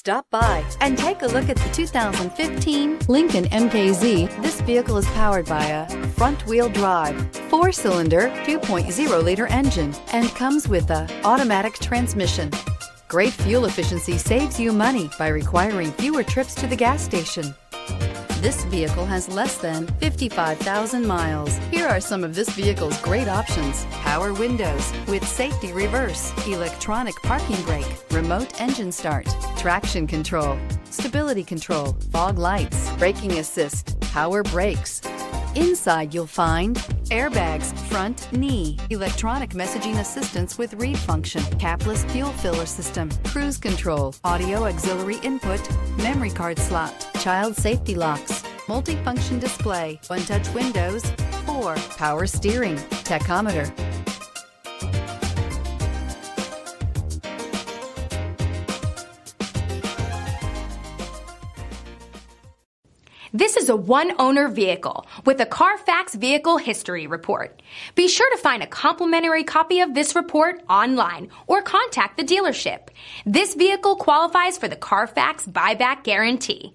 Stop by and take a look at the 2015 Lincoln MKZ. This vehicle is powered by a front-wheel drive, 4-cylinder, 2.0-liter engine, and comes with a automatic transmission. Great fuel efficiency saves you money by requiring fewer trips to the gas station. This vehicle has less than 55,000 miles. Here are some of this vehicle's great options: power windows with safety reverse, electronic parking brake, remote engine start, traction control, stability control, fog lights, braking assist, power brakes. Inside you'll find airbags, front knee, electronic messaging assistance with read function, capless fuel filler system, cruise control, audio auxiliary input, memory card slot, child safety locks, multifunction display, one-touch windows, 4, power steering, tachometer. This is a one-owner vehicle with a Carfax Vehicle History Report. Be sure to find a complimentary copy of this report online or contact the dealership. This vehicle qualifies for the Carfax Buyback Guarantee.